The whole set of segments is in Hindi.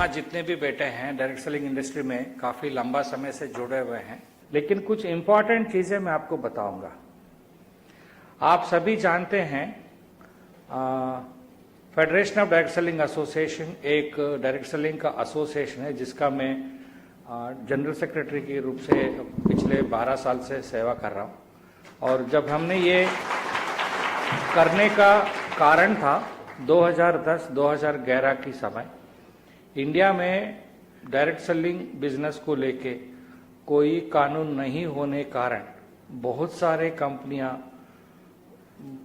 यहाँ जितने भी बैठे हैं डायरेक्ट सेलिंग इंडस्ट्री में काफ़ी लंबा समय से जुड़े हुए हैं, लेकिन कुछ इंपॉर्टेंट चीज़ें मैं आपको बताऊंगा। आप सभी जानते हैं federation of direct selling association एक डायरेक्ट सेलिंग का एसोसिएशन है जिसका मैं जनरल सेक्रेटरी के रूप से पिछले 12 साल से सेवा कर रहा हूँ। और जब हमने ये करने का कारण था 2010-2011 की समय, इंडिया में डायरेक्ट सेलिंग बिजनेस को लेके कोई कानून नहीं होने कारण बहुत सारे कंपनियां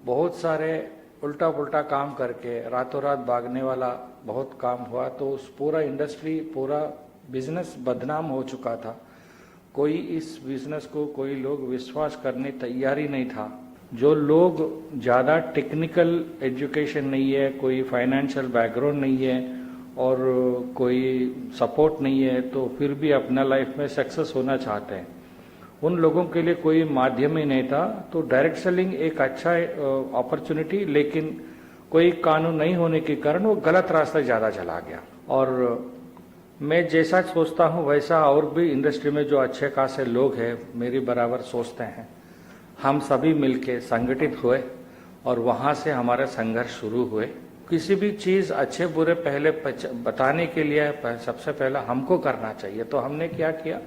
बहुत सारे उल्टा पुल्टा काम करके रातों रात भागने वाला बहुत काम हुआ, तो उस पूरा इंडस्ट्री पूरा बिजनेस बदनाम हो चुका था। कोई इस बिजनेस को कोई लोग विश्वास करने तैयारी नहीं था। जो लोग ज़्यादा टेक्निकल एजुकेशन नहीं है, कोई फाइनेंशियल बैकग्राउंड नहीं है और कोई सपोर्ट नहीं है, तो फिर भी अपना लाइफ में सक्सेस होना चाहते हैं, उन लोगों के लिए कोई माध्यम ही नहीं था। तो डायरेक्ट सेलिंग एक अच्छा अपॉर्चुनिटी, लेकिन कोई कानून नहीं होने के कारण वो गलत रास्ता ज़्यादा चला गया। और मैं जैसा सोचता हूँ वैसा और भी इंडस्ट्री में जो अच्छे खासे लोग हैं मेरी बराबर सोचते हैं, हम सभी मिलके संगठित हुए और वहाँ से हमारे संघर्ष शुरू हुए। किसी भी चीज़ अच्छे बुरे पहले बताने के लिए सबसे पहला हमको करना चाहिए। तो हमने क्या किया,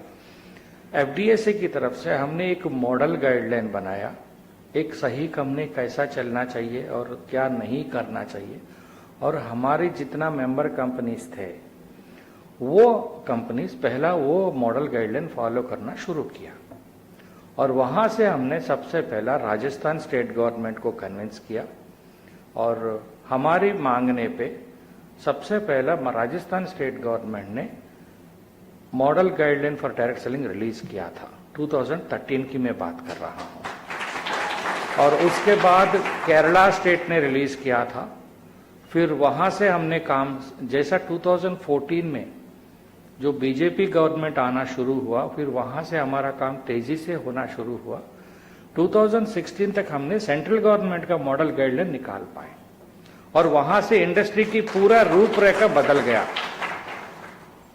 एफडीएसी की तरफ से हमने एक मॉडल गाइडलाइन बनाया, एक सही कंपनी कैसा चलना चाहिए और क्या नहीं करना चाहिए। और हमारे जितना मेंबर कंपनीज थे वो कंपनीज पहला वो मॉडल गाइडलाइन फॉलो करना शुरू किया। और वहाँ से हमने सबसे पहला राजस्थान स्टेट गवर्नमेंट को कन्विंस किया और हमारी मांगने पे सबसे पहला राजस्थान स्टेट गवर्नमेंट ने model guideline for direct selling release किया था। 2013 की मैं बात कर रहा हूँ। और उसके बाद केरला स्टेट ने रिलीज किया था। फिर वहाँ से हमने काम, जैसा 2014 में जो बीजेपी गवर्नमेंट आना शुरू हुआ, फिर वहाँ से हमारा काम तेजी से होना शुरू हुआ। 2016 तक हमने सेंट्रल गवर्नमेंट का मॉडल गाइडलाइन निकाल पाए और वहाँ से इंडस्ट्री की पूरा रूपरेखा बदल गया।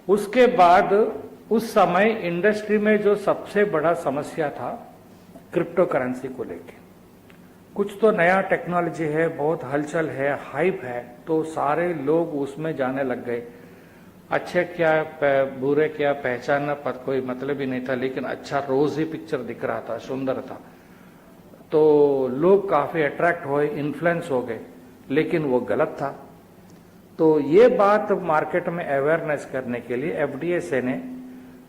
उसके बाद उस समय इंडस्ट्री में जो सबसे बड़ा समस्या था क्रिप्टो करेंसी को लेके, कुछ तो नया टेक्नोलॉजी है, बहुत हलचल है, हाइप है, तो सारे लोग उसमें जाने लग गए। अच्छे क्या बुरे क्या पहचानना पर कोई मतलब ही नहीं था, लेकिन अच्छा रोज ही पिक्चर दिख रहा था, सुंदर था, तो लोग काफी अट्रैक्ट हुए, इन्फ्लुएंस हो गए, लेकिन वो गलत था। तो ये बात मार्केट में अवेयरनेस करने के लिए एफडीएसए ने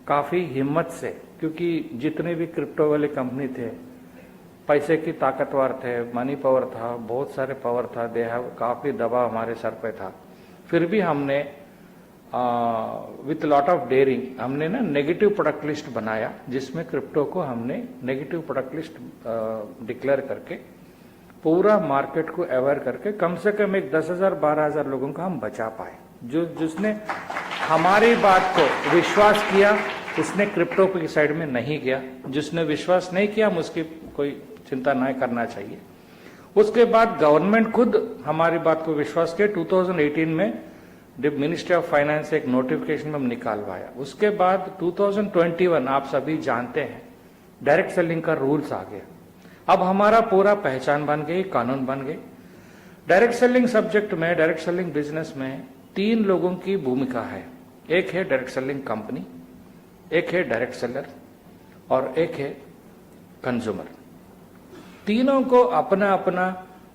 काफी हिम्मत से, क्योंकि जितने भी क्रिप्टो वाले कंपनी थे पैसे की ताकतवर थे, मनी पावर था, बहुत सारे पावर था, काफी दबाव हमारे सर पे था, फिर भी हमने विथ लॉट ऑफ डेयरिंग हमने ना नेगेटिव प्रोडक्ट लिस्ट बनाया, जिसमें क्रिप्टो को हमने नेगेटिव प्रोडक्ट लिस्ट डिक्लेयर करके पूरा मार्केट को अवेयर करके कम से कम एक 10,000-12,000 लोगों को हम बचा पाए। जिसने हमारी बात को विश्वास किया उसने क्रिप्टो की साइड में नहीं गया, जिसने विश्वास नहीं किया उसकी कोई चिंता नहीं करना चाहिए। उसके बाद गवर्नमेंट खुद हमारी बात को विश्वास किया। 2018 में मिनिस्ट्री ऑफ फाइनेंस एक नोटिफिकेशन में निकालवाया। उसके बाद 2021 आप सभी जानते हैं डायरेक्ट सेलिंग का रूल्स आ गया। अब हमारा पूरा पहचान बन गई, कानून बन गए। डायरेक्ट सेलिंग सब्जेक्ट में, डायरेक्ट सेलिंग बिजनेस में 3 लोगों की भूमिका है। एक है डायरेक्ट सेलिंग कंपनी, एक है डायरेक्ट सेलर और एक है कंज्यूमर। तीनों को अपना अपना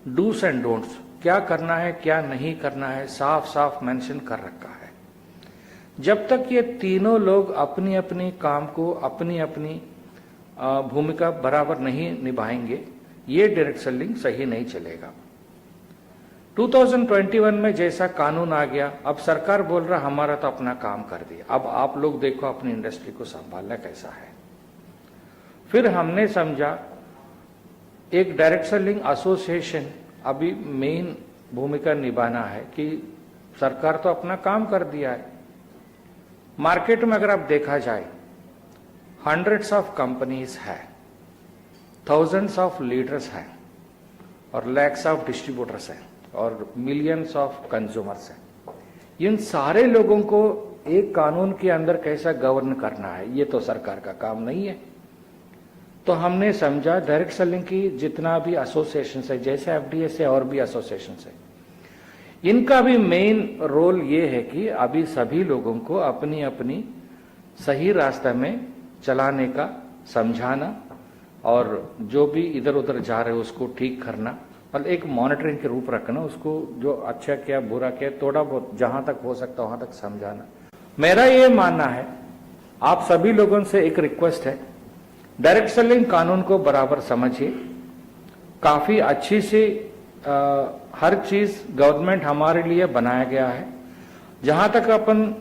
डूस एंड डोंट्स, क्या करना है क्या नहीं करना है, साफ साफ मेंशन कर रखा है। जब तक ये तीनों लोग अपनी अपनी काम को, अपनी अपनी भूमिका बराबर नहीं निभाएंगे, ये डायरेक्ट सेलिंग सही नहीं चलेगा। 2021 में जैसा कानून आ गया, अब सरकार बोल रहा हमारा तो अपना काम कर दिया, अब आप लोग देखो अपनी इंडस्ट्री को संभालना कैसा है। फिर हमने समझा एक डायरेक्ट सेलिंग एसोसिएशन अभी मेन भूमिका निभाना है कि सरकार तो अपना काम कर दिया है। मार्केट में अगर आप देखा जाए hundreds of companies है, thousands of leaders हैं और lakhs of distributors हैं और millions of consumers हैं। इन सारे लोगों को एक कानून के अंदर कैसा गवर्न करना है, ये तो सरकार का काम नहीं है। तो हमने समझा डायरेक्ट सेलिंग की जितना भी एसोसिएशन है, जैसे एफडीएस है और भी एसोसिएशन है, इनका भी मेन रोल ये है कि अभी सभी लोगों को अपनी अपनी सही रास्ते में चलाने का समझाना और जो भी इधर उधर जा रहे उसको ठीक करना और एक मॉनिटरिंग के रूप रखना, उसको जो अच्छा किया बुरा किया थोड़ा बहुत जहां तक हो सकता वहां तक समझाना। मेरा ये मानना है, आप सभी लोगों से एक रिक्वेस्ट है, डायरेक्ट सेलिंग कानून को बराबर समझिए। काफी अच्छी से हर चीज गवर्नमेंट हमारे लिए बनाया गया है, जहां तक अपन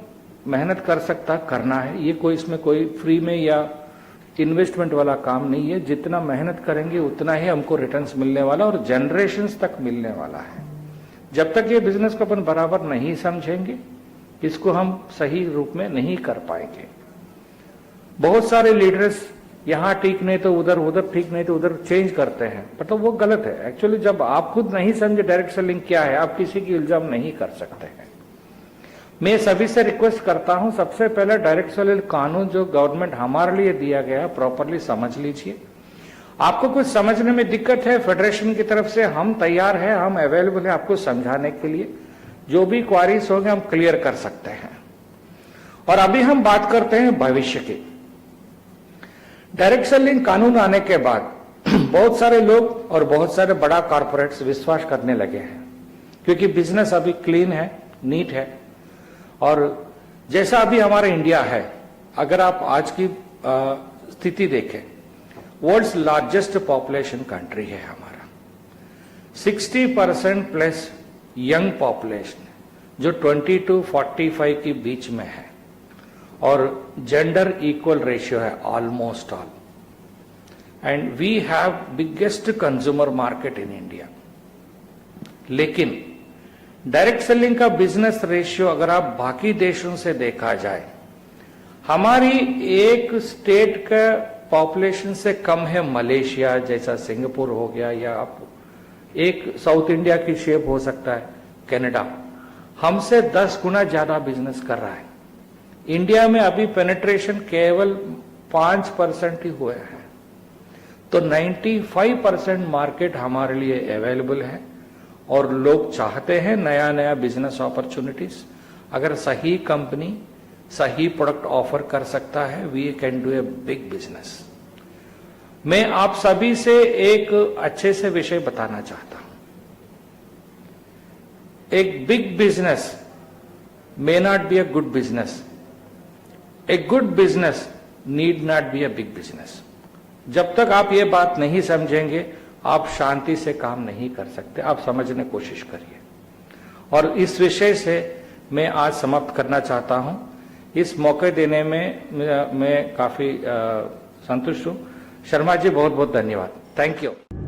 मेहनत कर सकता करना है। ये कोई इसमें कोई फ्री में या इन्वेस्टमेंट वाला काम नहीं है। जितना मेहनत करेंगे उतना ही हमको रिटर्न्स मिलने वाला और जनरेशन्स तक मिलने वाला है। जब तक ये बिजनेस को अपन बराबर नहीं समझेंगे, इसको हम सही रूप में नहीं कर पाएंगे। बहुत सारे लीडर्स यहां ठीक नहीं तो उधर, उधर ठीक नहीं तो उधर चेंज करते हैं, पर तो वो गलत है। एक्चुअली जब आप खुद नहीं समझे डायरेक्ट सेलिंग क्या है, आप किसी की इल्जाम नहीं कर सकते हैं। मैं सभी से रिक्वेस्ट करता हूं, सबसे पहले डायरेक्ट सेलिंग कानून जो गवर्नमेंट हमारे लिए दिया गया प्रॉपरली समझ लीजिए। आपको कुछ समझने में दिक्कत है, फेडरेशन की तरफ से हम तैयार हैं, हम अवेलेबल है आपको समझाने के लिए। जो भी क्वारीज होंगे हम क्लियर कर सकते हैं। और अभी हम बात करते हैं भविष्य की। डायरेक्ट सेलिंग कानून आने के बाद बहुत सारे लोग और बहुत सारे बड़ा कॉर्पोरेट्स विश्वास करने लगे हैं, क्योंकि बिजनेस अभी क्लीन है, नीट है। और जैसा अभी हमारा इंडिया है, अगर आप आज की स्थिति देखें, वर्ल्ड्स लार्जेस्ट पॉपुलेशन कंट्री है हमारा। 60% प्लस यंग पॉपुलेशन जो 20 to 45 के बीच में है और जेंडर इक्वल रेशियो है almost all. And we have biggest consumer market in India. लेकिन डायरेक्ट सेलिंग का बिजनेस रेशियो अगर आप बाकी देशों से देखा जाए, हमारी एक स्टेट का पॉपुलेशन से कम है मलेशिया जैसा, सिंगापुर हो गया, या आप एक साउथ इंडिया की शेप हो सकता है कनाडा, हमसे 10 गुना ज्यादा बिजनेस कर रहा है। इंडिया में अभी पेनिट्रेशन केवल 5% ही हुए हैं। तो 95% मार्केट हमारे लिए अवेलेबल है और लोग चाहते हैं नया नया बिजनेस अपॉर्चुनिटीज। अगर सही कंपनी सही प्रोडक्ट ऑफर कर सकता है, we can do a big business. मैं आप सभी से एक अच्छे से विषय बताना चाहता हूं। एक big business may not be a good business, a good business need not be A big business. जब तक आप ये बात नहीं समझेंगे, आप शांति से काम नहीं कर सकते। आप समझने की कोशिश करिए। और इस विषय से मैं आज समाप्त करना चाहता हूं। इस मौके देने में मैं काफी संतुष्ट हूं। शर्मा जी, बहुत बहुत धन्यवाद। Thank you.